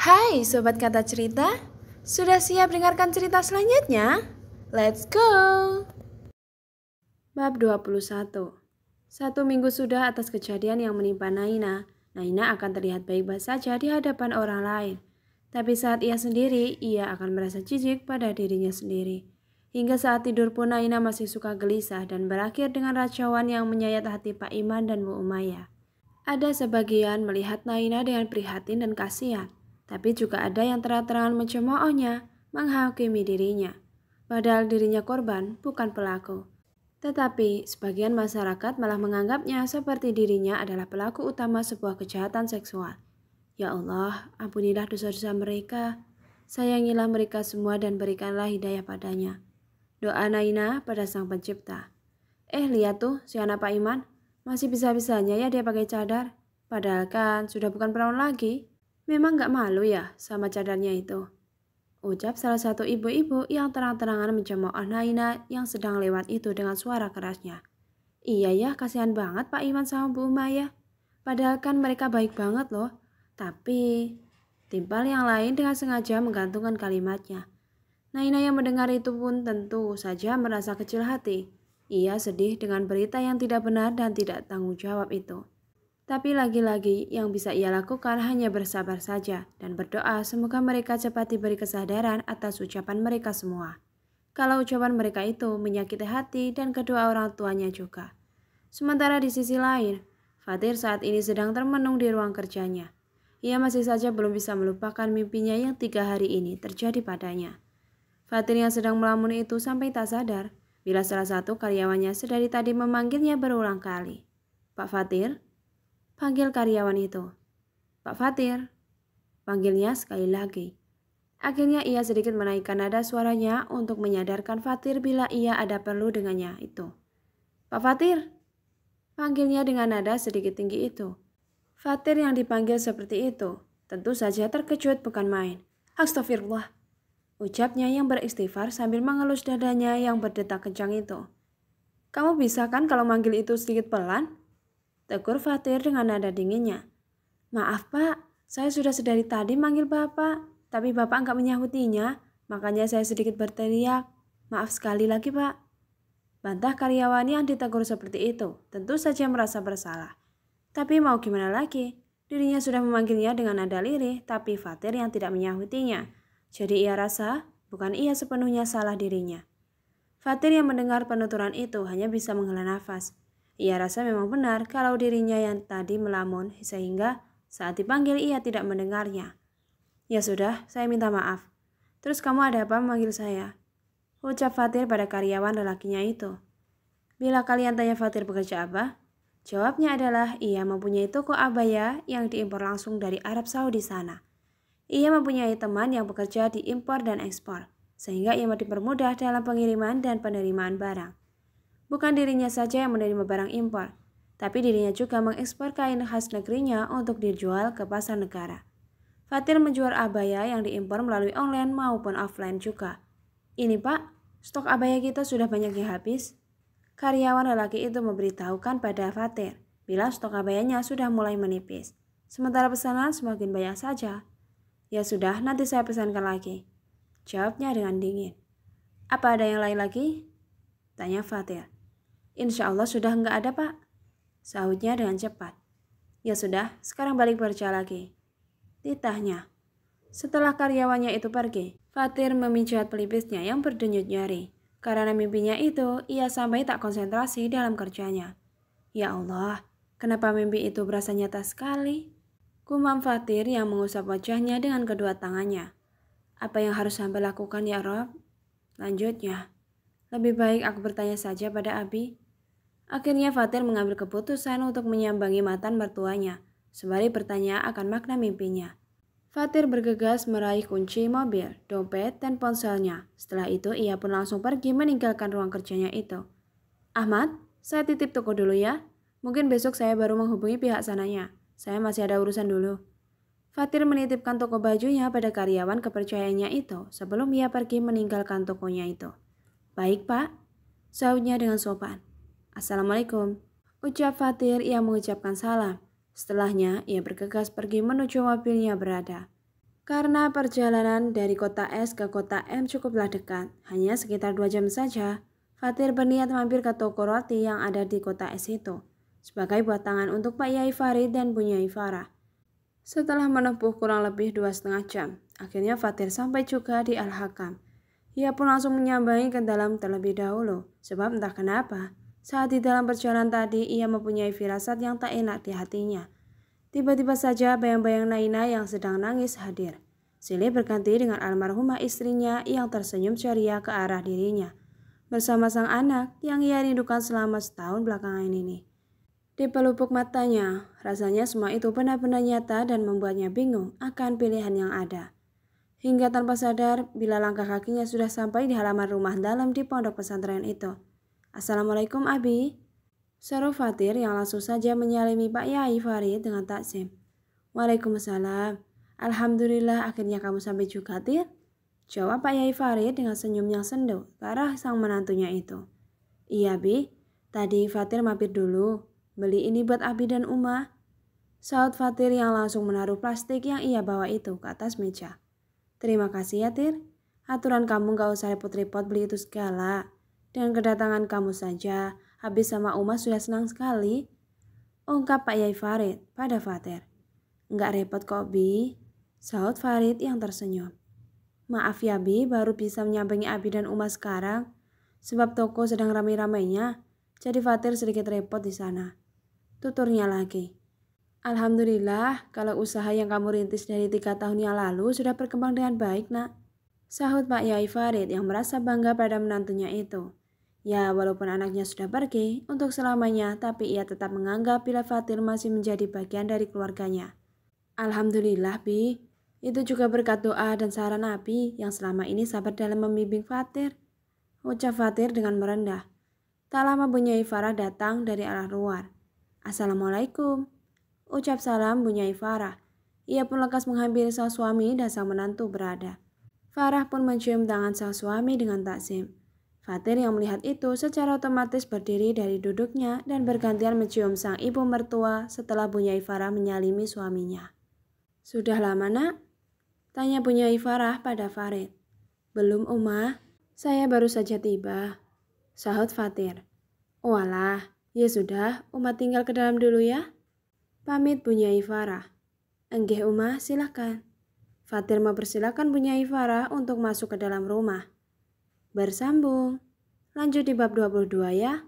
Hai Sobat Kata Cerita, sudah siap dengarkan cerita selanjutnya? Let's go! Bab 21. 1 minggu sudah atas kejadian yang menimpa Naina. Naina akan terlihat baik-baik saja di hadapan orang lain. Tapi saat ia sendiri, ia akan merasa jijik pada dirinya sendiri. Hingga saat tidur pun Naina masih suka gelisah dan berakhir dengan racauan yang menyayat hati Pak Iman dan Bu Umayyah. Ada sebagian melihat Naina dengan prihatin dan kasihan, tapi juga ada yang terang-terangan mencemoohnya, menghakimi dirinya. Padahal dirinya korban, bukan pelaku. Tetapi sebagian masyarakat malah menganggapnya seperti dirinya adalah pelaku utama sebuah kejahatan seksual. Ya Allah, ampunilah dosa-dosa mereka. Sayangilah mereka semua dan berikanlah hidayah padanya. Doa Naina pada Sang Pencipta. Lihat tuh si anak Pak Iman. Masih bisa-bisanya ya dia pakai cadar. Padahal kan sudah bukan perawan lagi. Memang gak malu ya sama cadarnya itu? Ucap salah satu ibu-ibu yang terang-terangan mencemooh Naina yang sedang lewat itu dengan suara kerasnya. Iya ya, kasihan banget Pak Iman sama Bu Umayyah. Padahal kan mereka baik banget loh. Tapi timpal yang lain dengan sengaja menggantungkan kalimatnya. Naina yang mendengar itu pun tentu saja merasa kecil hati. Ia sedih dengan berita yang tidak benar dan tidak tanggung jawab itu. Tapi lagi-lagi yang bisa ia lakukan hanya bersabar saja dan berdoa semoga mereka cepat diberi kesadaran atas ucapan mereka semua. Kalau ucapan mereka itu menyakiti hati dan kedua orang tuanya juga. Sementara di sisi lain, Fatir saat ini sedang termenung di ruang kerjanya. Ia masih saja belum bisa melupakan mimpinya yang 3 hari ini terjadi padanya. Fatir yang sedang melamun itu sampai tak sadar bila salah satu karyawannya sedari tadi memanggilnya berulang kali. Pak Fatir? Panggil karyawan itu. Pak Fatir? Panggilnya sekali lagi. Akhirnya ia sedikit menaikkan nada suaranya untuk menyadarkan Fatir bila ia ada perlu dengannya itu. Pak Fatir? Panggilnya dengan nada sedikit tinggi itu. Fatir yang dipanggil seperti itu tentu saja terkejut bukan main. Astagfirullah. Ucapnya yang beristighfar sambil mengelus dadanya yang berdetak kencang itu. Kamu bisa kan kalau manggil itu sedikit pelan? Tegur Fatir dengan nada dinginnya. Maaf Pak, saya sudah sedari tadi manggil Bapak, tapi Bapak enggak menyahutinya, makanya saya sedikit berteriak. Maaf sekali lagi Pak. Bantah karyawan yang ditegur seperti itu, tentu saja merasa bersalah. Tapi mau gimana lagi, dirinya sudah memanggilnya dengan nada lirih, tapi Fatir yang tidak menyahutinya. Jadi ia rasa bukan ia sepenuhnya salah dirinya. Fatir yang mendengar penuturan itu hanya bisa menghela nafas. Ia rasa memang benar kalau dirinya yang tadi melamun sehingga saat dipanggil ia tidak mendengarnya. Ya sudah, saya minta maaf. Terus kamu ada apa memanggil saya? Ucap Fatir pada karyawan lelakinya itu. Bila kalian tanya Fatir bekerja apa? Jawabnya adalah ia mempunyai toko abaya yang diimpor langsung dari Arab Saudi sana. Ia mempunyai teman yang bekerja di impor dan ekspor, sehingga ia dipermudah dalam pengiriman dan penerimaan barang. Bukan dirinya saja yang menerima barang impor, tapi dirinya juga mengekspor kain khas negerinya untuk dijual ke pasar negara. Fatir menjual abaya yang diimpor melalui online maupun offline juga. Ini Pak, stok abaya kita sudah banyak yang habis. Karyawan lelaki itu memberitahukan pada Fatir bila stok abayanya sudah mulai menipis. Sementara pesanan semakin banyak saja. Ya sudah, nanti saya pesankan lagi. Jawabnya dengan dingin. Apa ada yang lain lagi? Tanya Fatir. Insya Allah sudah enggak ada Pak. Sahutnya dengan cepat. Ya sudah, sekarang balik bekerja lagi. Titahnya. Setelah karyawannya itu pergi, Fatir memijat pelipisnya yang berdenyut nyeri. Karena mimpinya itu, ia sampai tak konsentrasi dalam kerjanya. Ya Allah, kenapa mimpi itu berasa nyata sekali? Gumam Fatir yang mengusap wajahnya dengan kedua tangannya. Apa yang harus hamba lakukan ya Rob? Lanjutnya, lebih baik aku bertanya saja pada Abi. Akhirnya Fatir mengambil keputusan untuk menyambangi mantan mertuanya, sembari bertanya akan makna mimpinya. Fatir bergegas meraih kunci mobil, dompet, dan ponselnya. Setelah itu ia pun langsung pergi meninggalkan ruang kerjanya itu. Ahmad, saya titip toko dulu ya. Mungkin besok saya baru menghubungi pihak sananya. Saya masih ada urusan dulu. Fatir menitipkan toko bajunya pada karyawan kepercayaannya itu sebelum ia pergi meninggalkan tokonya itu. Baik Pak, sahutnya dengan sopan. Assalamualaikum. Ucap Fatir yang mengucapkan salam. Setelahnya ia bergegas pergi menuju mobilnya berada. Karena perjalanan dari kota S ke kota M cukuplah dekat, hanya sekitar 2 jam saja, Fatir berniat mampir ke toko roti yang ada di kota S itu, sebagai buat tangan untuk Pak Yai Farid dan Bu Nyai Farah. Setelah menempuh kurang lebih 2,5 jam, akhirnya Fatir sampai juga di Al-Hakam. Ia pun langsung menyambangi ke dalam terlebih dahulu, sebab entah kenapa, saat di dalam perjalanan tadi ia mempunyai firasat yang tak enak di hatinya. Tiba-tiba saja bayang-bayang Naina yang sedang nangis hadir. Silih berganti dengan almarhumah istrinya yang tersenyum ceria ke arah dirinya, bersama sang anak yang ia rindukan selama setahun belakangan ini. Di pelupuk matanya, rasanya semua itu benar-benar nyata dan membuatnya bingung akan pilihan yang ada. Hingga tanpa sadar, bila langkah kakinya sudah sampai di halaman rumah dalam di pondok pesantren itu. "Assalamualaikum, Abi," seru Fatir yang langsung saja menyalimi Pak Yai Farid dengan takzim. "Waalaikumsalam. Alhamdulillah akhirnya kamu sampai juga, Tir," jawab Pak Yai Farid dengan senyum yang sendu ke arah sang menantunya itu. "Iya, Bi. Tadi Fatir mampir dulu. Beli ini buat Abi dan Uma," saut Fatir yang langsung menaruh plastik yang ia bawa itu ke atas meja. "Terima kasih ya, Tir. Aturan kamu gak usah repot-repot beli itu segala. Dengan kedatangan kamu saja, Habis sama Uma sudah senang sekali," ungkap Pak Yai Farid pada Fatir. "Nggak repot kok, Bi," saut Farid yang tersenyum. "Maaf ya, Bi, baru bisa menyambangi Abi dan Uma sekarang, sebab toko sedang ramai-ramainya, jadi Fatir sedikit repot di sana," tuturnya lagi. "Alhamdulillah, kalau usaha yang kamu rintis dari 3 tahun yang lalu sudah berkembang dengan baik, Nak," sahut Pak Yai Farid yang merasa bangga pada menantunya itu. Ya, walaupun anaknya sudah pergi untuk selamanya, tapi ia tetap menganggap bila Fatir masih menjadi bagian dari keluarganya. "Alhamdulillah, Bi. Itu juga berkat doa dan saran Abi yang selama ini sabar dalam membimbing Fatir," ucap Fatir dengan merendah. Tak lama Bu Nyai Farah datang dari arah luar. "Assalamualaikum," ucap salam Bu Nyai Farah. Ia pun lekas menghampiri sang suami dan sang menantu berada. Farah pun mencium tangan sang suami dengan takzim. Fatir yang melihat itu secara otomatis berdiri dari duduknya dan bergantian mencium sang ibu mertua setelah Bu Nyai Farah menyalimi suaminya. "Sudah lama, Nak?" tanya Bu Nyai Farah pada Farid. "Belum, Uma. Saya baru saja tiba," sahut Fatir. "Walah, ya sudah, Uma tinggal ke dalam dulu ya," pamit Bu Nyai Farah. "Enggih, Uma, silakan." Fatir mempersilakan Bu Nyai Farah untuk masuk ke dalam rumah. Bersambung. Lanjut di bab 22 ya.